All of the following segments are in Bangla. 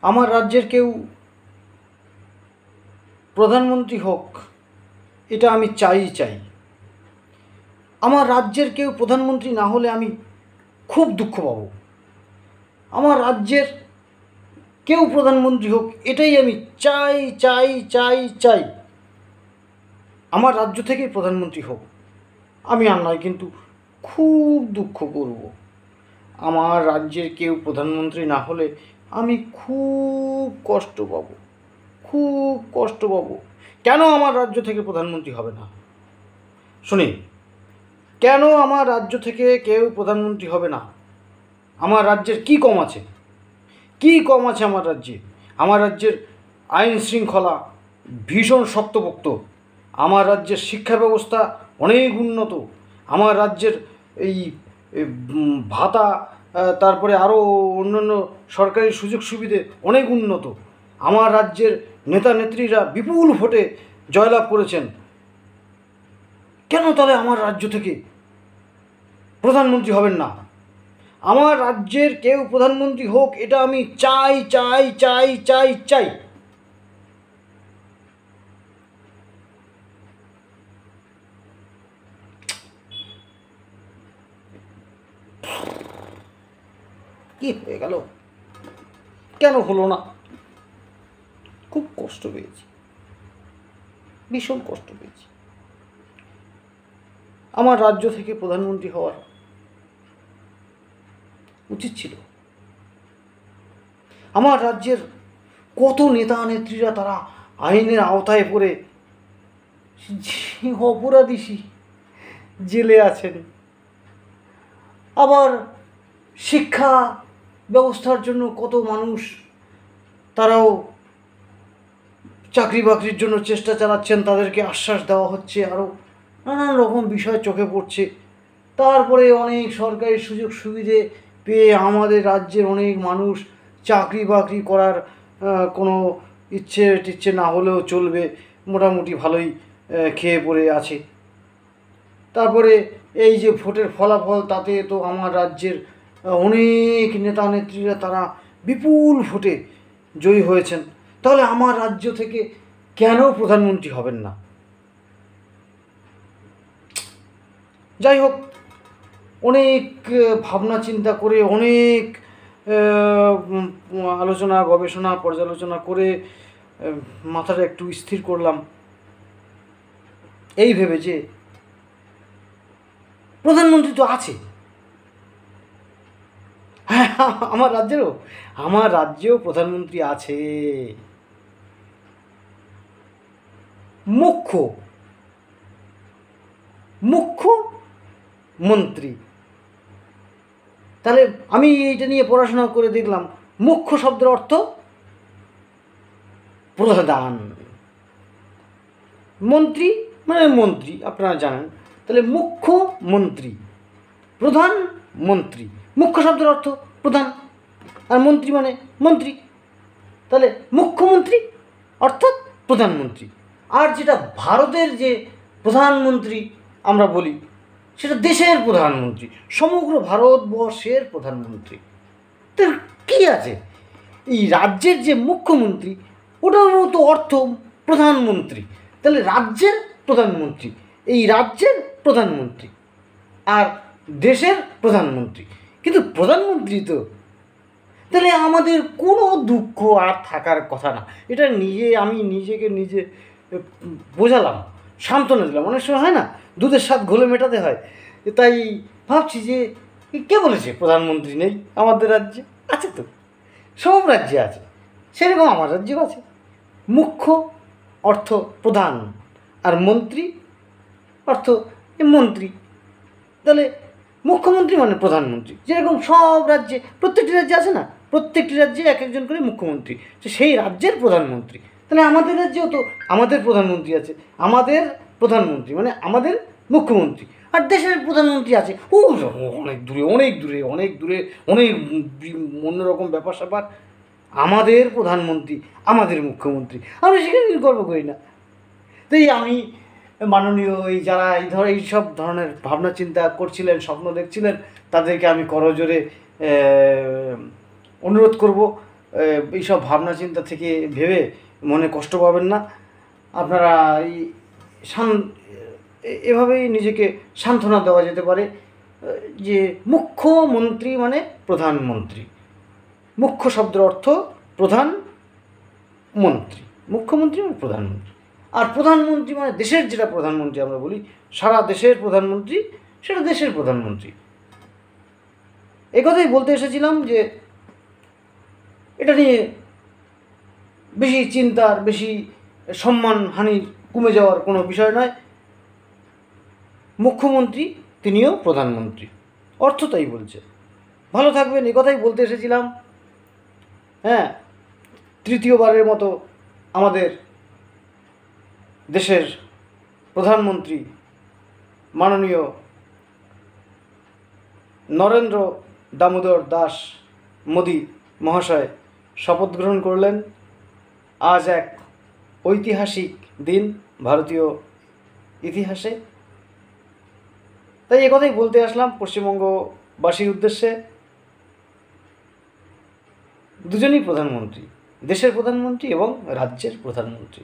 আমার রাজ্যের কেউ প্রধানমন্ত্রী হোক, এটা আমি চাই। আমার রাজ্যের কেউ প্রধানমন্ত্রী না হলে আমি খুব দুঃখ পাব। আমার রাজ্যের কেউ প্রধানমন্ত্রী হোক, এটাই আমি চাই। আমার রাজ্য থেকেই প্রধানমন্ত্রী হোক, আমি আর নয় কিন্তু খুব দুঃখ করব। আমার রাজ্যের কেউ প্রধানমন্ত্রী না হলে আমি খুব কষ্ট পাব। কেন আমার রাজ্য থেকে প্রধানমন্ত্রী হবে না? শুনি, কেন আমার রাজ্য থেকে কেউ প্রধানমন্ত্রী হবে না? আমার রাজ্যের কি কম আছে আমার রাজ্যে? আমার রাজ্যের আইন শৃঙ্খলা ভীষণ শক্তপোক্ত। আমার রাজ্যের শিক্ষা ব্যবস্থা অনেক উন্নত। আমার রাজ্যের এই ভাতা, তারপরে আরও অন্যান্য সরকারি সুযোগ সুবিধে অনেক উন্নত। আমার রাজ্যের নেতা নেত্রীরা বিপুল ভোটে জয়লাভ করেছেন। কেন তাহলে আমার রাজ্য থেকে প্রধানমন্ত্রী হবেন না? আমার রাজ্যের কেউ প্রধানমন্ত্রী হোক, এটা আমি চাই। কি হয়ে গেল? কেন হলো না? খুব কষ্ট পেয়েছি, ভীষণ কষ্ট পেয়েছি। আমার রাজ্য থেকে প্রধানমন্ত্রী হওয়ার উচিত ছিল। আমার রাজ্যের কত নেতা নেত্রীরা তারা আইনের আওতায় পড়ে অপরাধী জেলে আছেন। আবার শিক্ষা ব্যবস্থার জন্য কত মানুষ তারাও চাকরি বাকরির জন্য চেষ্টা চালাচ্ছেন, তাদেরকে আশ্বাস দেওয়া হচ্ছে, আরও নানান রকম বিষয় চোখে পড়ছে। তারপরে অনেক সরকারি সুযোগ সুবিধে পেয়ে আমাদের রাজ্যের অনেক মানুষ চাকরি বাকরি করার কোনো ইচ্ছে না হলেও চলবে, মোটামুটি ভালোই খেয়ে পড়ে আছে। তারপরে এই যে ভোটের ফলাফল, তাতে তো আমার রাজ্যের অনেক নেতা নেত্রীরা তারা বিপুল ভোটে জয়ী হয়েছেন। তাহলে আমার রাজ্য থেকে কেন প্রধানমন্ত্রী হবেন না? যাই হোক, অনেক ভাবনা চিন্তা করে, অনেক আলোচনা গবেষণা পর্যালোচনা করে মাথাটা একটু স্থির করলাম এই ভেবে যে প্রধানমন্ত্রী তো আছে। হ্যাঁ, আমার রাজ্যেও প্রধানমন্ত্রী আছে। মুখ্যমন্ত্রী। তাহলে আমি এইটা নিয়ে পড়াশোনা করে দেখলাম, মুখ্য শব্দের অর্থ প্রধান, মন্ত্রী মানে মন্ত্রী, আপনারা জানেন। তাহলে মুখ্যমন্ত্রী, প্রধানমন্ত্রী। মুখ্য শব্দের অর্থ প্রধান, আর মন্ত্রী মানে মন্ত্রী। তাহলে মুখ্যমন্ত্রী অর্থাৎ প্রধানমন্ত্রী। আর যেটা ভারতের যে প্রধানমন্ত্রী আমরা বলি, সেটা দেশের প্রধানমন্ত্রী, সমগ্র ভারতবর্ষের প্রধানমন্ত্রী। তো কী আছে, এই রাজ্যের যে মুখ্যমন্ত্রী ওটারও তো অর্থ প্রধানমন্ত্রী। তাহলে রাজ্যের প্রধানমন্ত্রী, এই রাজ্যের প্রধানমন্ত্রী আর দেশের প্রধানমন্ত্রী, কিন্তু প্রধানমন্ত্রী তো। তাহলে আমাদের কোনো দুঃখ আর থাকার কথা না। এটা আমি নিজেকে নিজে বোঝালাম, সান্ত্বনা দিলাম। অনেক সময় হয় না, দুধের স্বাদ ঘোলে মেটাতে হয়। তাই ভাবছি যে কে বলেছে প্রধানমন্ত্রী নেই আমাদের রাজ্যে? আছে তো, সব রাজ্যে আছে, সেরকম আমার রাজ্যেও আছে। মুখ্য অর্থ প্রধান, আর মন্ত্রী অর্থ মন্ত্রী। তাহলে মুখ্যমন্ত্রী মানে প্রধানমন্ত্রী, যেরকম সব রাজ্যে, প্রত্যেকটি রাজ্যে আছে না, প্রত্যেকটি রাজ্যে এক একজন করে মুখ্যমন্ত্রী, সেই রাজ্যের প্রধানমন্ত্রী। তাহলে আমাদের রাজ্যেও তো আমাদের প্রধানমন্ত্রী আছে, আমাদের প্রধানমন্ত্রী মানে আমাদের মুখ্যমন্ত্রী। আর দেশের প্রধানমন্ত্রী আছে অনেক দূরে, অনেক অন্যরকম ব্যাপার স্যাপার। আমাদের প্রধানমন্ত্রী, আমাদের মুখ্যমন্ত্রী, আমরা সেখানে গর্ব করি না। তাই আমি মাননীয় যারা এই সব ধরনের ভাবনা চিন্তা করছিলেন, স্বপ্ন দেখছিলেন, তাদেরকে আমি করজোরে অনুরোধ করব, এইসব ভাবনা চিন্তা থেকে ভেবে মনে কষ্ট পাবেন না। আপনারা এভাবেই নিজেকে সান্ত্বনা দেওয়া যেতে পারে যে মুখ্যমন্ত্রী মানে প্রধানমন্ত্রী। মুখ্য শব্দের অর্থ প্রধান মন্ত্রী, মুখ্যমন্ত্রী মানে প্রধানমন্ত্রী। আর প্রধানমন্ত্রী মানে দেশের যেটা প্রধানমন্ত্রী আমরা বলি, সারা দেশের প্রধানমন্ত্রী, সেটা দেশের প্রধানমন্ত্রী। একথাই বলতে এসেছিলাম যে এটা নিয়ে বেশি চিন্তার, বেশি সম্মানহানির, কমে যাওয়ার কোনো বিষয় নয়। মুখ্যমন্ত্রী তিনিও প্রধানমন্ত্রী, অর্থ তাই বলছে। ভালো থাকবেন, একথাই বলতে এসেছিলাম। হ্যাঁ, তৃতীয়বারের মতো আমাদের দেশের প্রধানমন্ত্রী মাননীয় নরেন্দ্র দামোদর দাস মোদী মহাশয় শপথ গ্রহণ করলেন। আজ এক ঐতিহাসিক দিন ভারতীয় ইতিহাসে। তাই একথাই বলতে আসলাম পশ্চিমবঙ্গবাসীর উদ্দেশ্যে। দুজনই প্রধানমন্ত্রী, দেশের প্রধানমন্ত্রী এবং রাজ্যের প্রধানমন্ত্রী।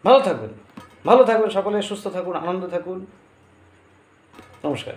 ভালো থাকবেন, ভালো থাকবেন সকলে, সুস্থ থাকুন, আনন্দে থাকুন। নমস্কার।